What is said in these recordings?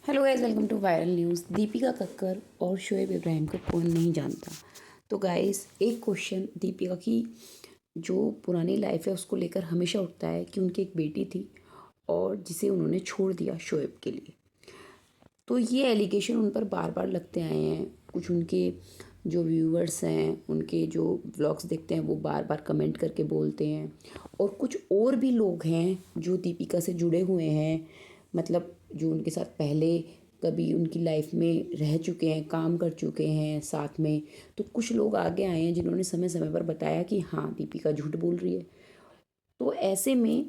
Hello guys, welcome to viral news. Deepika Kakkar और शोएब इब्राहिम को कौन नहीं जानता। तो गाइस, एक क्वेश्चन दीपिका की जो पुरानी लाइफ है उसको लेकर हमेशा उठता है कि उनकी एक बेटी थी और जिसे उन्होंने छोड़ दिया शोएब के लिए। तो ये एलिगेशन उन पर बार बार लगते आए हैं। कुछ उनके जो व्यूअर्स हैं, उनके जो व्लॉग्स देखते हैं, वो बार बार कमेंट करके बोलते हैं। और कुछ और भी लोग हैं जो दीपिका से जुड़े हुए हैं, मतलब जो उनके साथ पहले कभी उनकी लाइफ में रह चुके हैं, काम कर चुके हैं साथ में। तो कुछ लोग आगे आए हैं जिन्होंने समय समय पर बताया कि हाँ, दीपिका झूठ बोल रही है। तो ऐसे में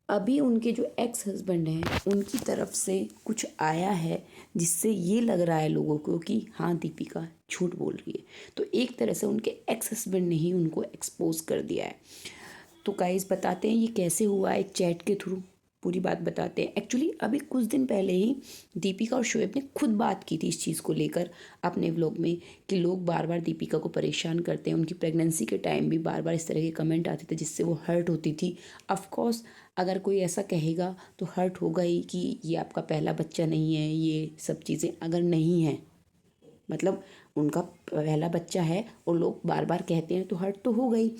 अभी उनके जो एक्स हस्बैंड हैं उनकी तरफ से कुछ आया है जिससे ये लग रहा है लोगों को कि हाँ, दीपिका झूठ बोल रही है। तो एक तरह से उनके एक्स हस्बैंड ने ही उनको एक्सपोज कर दिया है। तो गाइस, बताते हैं ये कैसे हुआ। एक चैट के थ्रू पूरी बात बताते हैं। एक्चुअली अभी कुछ दिन पहले ही दीपिका और शोएब ने खुद बात की थी इस चीज़ को लेकर अपने व्लॉग में कि लोग बार बार दीपिका को परेशान करते हैं। उनकी प्रेगनेंसी के टाइम भी बार बार इस तरह के कमेंट आते थे जिससे वो हर्ट होती थी। ऑफ कोर्स, अगर कोई ऐसा कहेगा तो हर्ट होगा ही कि ये आपका पहला बच्चा नहीं है। ये सब चीज़ें अगर नहीं हैं, मतलब उनका पहला बच्चा है और लोग बार बार कहते हैं, तो हर्ट तो हो गई।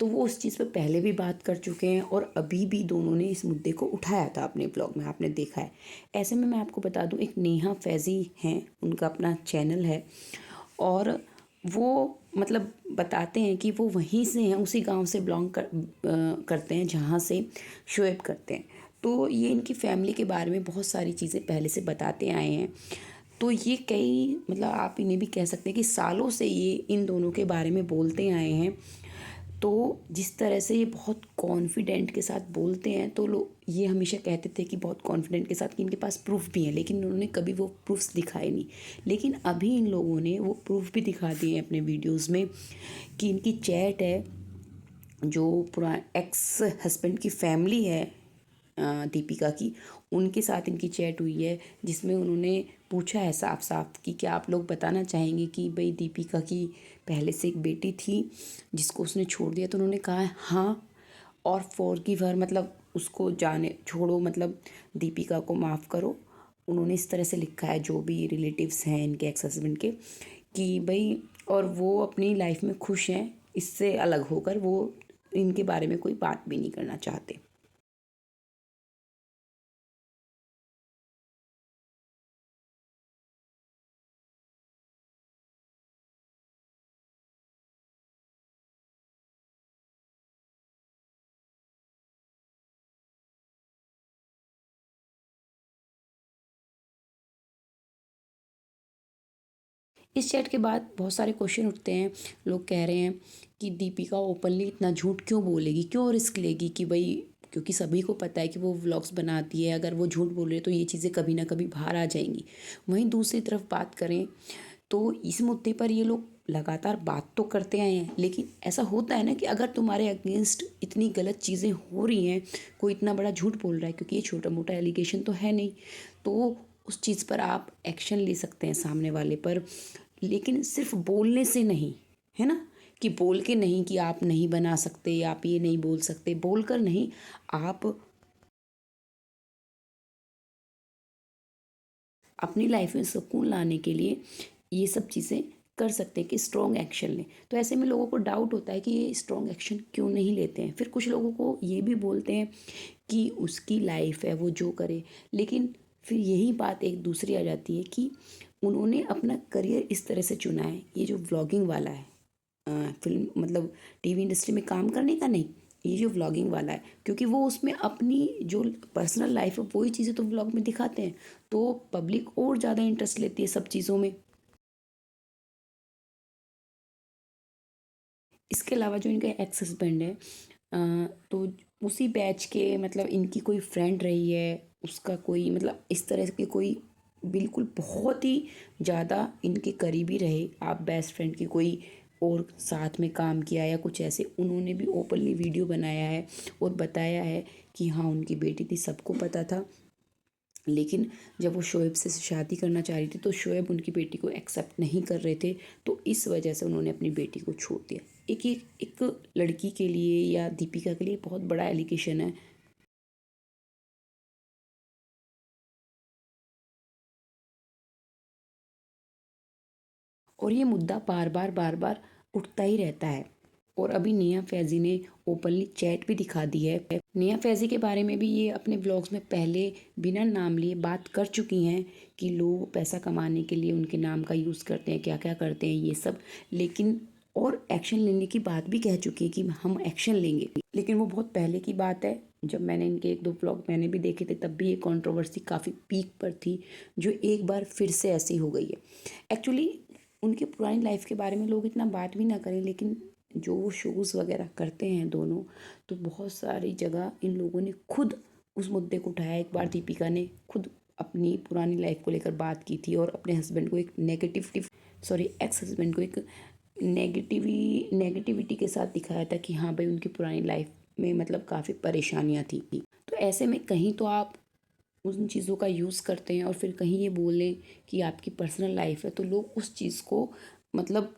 तो वो उस चीज़ पे पहले भी बात कर चुके हैं और अभी भी दोनों ने इस मुद्दे को उठाया था अपने ब्लॉग में, आपने देखा है। ऐसे में मैं आपको बता दूं, एक नेहा फैज़ी हैं, उनका अपना चैनल है और वो मतलब बताते हैं कि वो वहीं से हैं, उसी गांव से करते हैं जहां से शोएब करते हैं। तो ये इनकी फैमिली के बारे में बहुत सारी चीज़ें पहले से बताते आए हैं। तो ये कई, मतलब आप इन्हें भी कह सकते हैं कि सालों से ये इन दोनों के बारे में बोलते आए हैं। तो जिस तरह से ये बहुत कॉन्फिडेंट के साथ बोलते हैं, तो लोग ये हमेशा कहते थे कि बहुत कॉन्फिडेंट के साथ कि इनके पास प्रूफ भी है, लेकिन उन्होंने कभी वो प्रूफ्स दिखाए नहीं। लेकिन अभी इन लोगों ने वो प्रूफ भी दिखा दिए हैं अपने वीडियोस में कि इनकी चैट है जो पूरा एक्स हस्बैंड की फैमिली है, दीपिका की, उनके साथ इनकी चैट हुई है जिसमें उन्होंने पूछा है साफ साफ कि क्या आप लोग बताना चाहेंगे कि भाई दीपिका की पहले से एक बेटी थी जिसको उसने छोड़ दिया। तो उन्होंने कहा है हाँ, और फॉरगिव हर, मतलब उसको जाने छोड़ो, मतलब दीपिका को माफ़ करो। उन्होंने इस तरह से लिखा है जो भी रिलेटिव्स हैं इनके एक्स हस्बैंड के, कि भाई, और वो अपनी लाइफ में खुश हैं, इससे अलग होकर वो इनके बारे में कोई बात भी नहीं करना चाहते। इस चैट के बाद बहुत सारे क्वेश्चन उठते हैं। लोग कह रहे हैं कि दीपिका ओपनली इतना झूठ क्यों बोलेगी, क्यों रिस्क लेगी कि भाई, क्योंकि सभी को पता है कि वो व्लॉग्स बनाती है, अगर वो झूठ बोल रही है तो ये चीज़ें कभी ना कभी बाहर आ जाएंगी। वहीं दूसरी तरफ बात करें तो इस मुद्दे पर ये लोग लगातार बात तो करते आए हैं, लेकिन ऐसा होता है ना कि अगर तुम्हारे अगेंस्ट इतनी गलत चीज़ें हो रही हैं, कोई इतना बड़ा झूठ बोल रहा है, क्योंकि ये छोटा मोटा एलिगेशन तो है नहीं, तो उस चीज़ पर आप एक्शन ले सकते हैं सामने वाले पर। लेकिन सिर्फ बोलने से नहीं, है ना, कि बोल के नहीं कि आप नहीं बना सकते, आप ये नहीं बोल सकते, बोलकर नहीं, आप अपनी लाइफ में सुकून लाने के लिए ये सब चीज़ें कर सकते हैं कि स्ट्रॉन्ग एक्शन लें। तो ऐसे में लोगों को डाउट होता है कि ये स्ट्रॉन्ग एक्शन क्यों नहीं लेते हैं। फिर कुछ लोगों को ये भी बोलते हैं कि उसकी लाइफ है, वो जो करे। लेकिन फिर यही बात एक दूसरी आ जाती है कि उन्होंने अपना करियर इस तरह से चुना है, ये जो व्लॉगिंग वाला है, फिल्म मतलब टीवी इंडस्ट्री में काम करने का नहीं, ये जो व्लॉगिंग वाला है, क्योंकि वो उसमें अपनी जो पर्सनल लाइफ है वही चीज़ें तो व्लॉग में दिखाते हैं, तो पब्लिक और ज़्यादा इंटरेस्ट लेती है सब चीज़ों में। इसके अलावा जो इनका एक्स हस्बैंड है, तो उसी बैच के, मतलब इनकी कोई फ्रेंड रही है, उसका कोई, मतलब इस तरह के कोई बिल्कुल बहुत ही ज़्यादा इनके करीबी रहे, आप बेस्ट फ्रेंड की कोई और साथ में काम किया या कुछ ऐसे, उन्होंने भी ओपनली वीडियो बनाया है और बताया है कि हाँ, उनकी बेटी थी, सबको पता था। लेकिन जब वो शोएब से शादी करना चाह रही थी तो शोएब उनकी बेटी को एक्सेप्ट नहीं कर रहे थे, तो इस वजह से उन्होंने अपनी बेटी को छोड़ दिया। एक लड़की के लिए या दीपिका के लिए बहुत बड़ा एलिगेशन है। और ये मुद्दा बार बार उठता ही रहता है। और अभी नेहा फैज़ी ने ओपनली चैट भी दिखा दी है। नेहा फैज़ी के बारे में भी ये अपने ब्लॉग्स में पहले बिना नाम लिए बात कर चुकी हैं कि लोग पैसा कमाने के लिए उनके नाम का यूज़ करते हैं, क्या क्या करते हैं ये सब। लेकिन और एक्शन लेने की बात भी कह चुकी है कि हम एक्शन लेंगे। लेकिन वो बहुत पहले की बात है, जब मैंने इनके एक दो ब्लॉग मैंने भी देखे थे, तब भी ये कंट्रोवर्सी काफ़ी पीक पर थी, जो एक बार फिर से ऐसी हो गई है। एक्चुअली उनकी पुरानी लाइफ के बारे में लोग इतना बात भी ना करें, लेकिन जो वो शोज़ वगैरह करते हैं दोनों, तो बहुत सारी जगह इन लोगों ने खुद उस मुद्दे को उठाया। एक बार दीपिका ने खुद अपनी पुरानी लाइफ को लेकर बात की थी और अपने हस्बैंड को एक एक्स हस्बैंड को एक नेगेटिविटी के साथ दिखाया था कि हाँ भाई उनकी पुरानी लाइफ में मतलब काफ़ी परेशानियाँ थी। तो ऐसे में कहीं तो आप उन चीज़ों का यूज़ करते हैं और फिर कहीं ये बोलें कि आपकी पर्सनल लाइफ है, तो लोग उस चीज़ को मतलब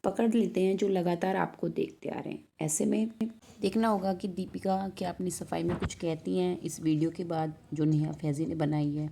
पकड़ लेते हैं जो लगातार आपको देखते आ रहे हैं। ऐसे में देखना होगा कि दीपिका क्या अपनी सफाई में कुछ कहती हैं इस वीडियो के बाद जो नेहा फैज़ी ने बनाई है।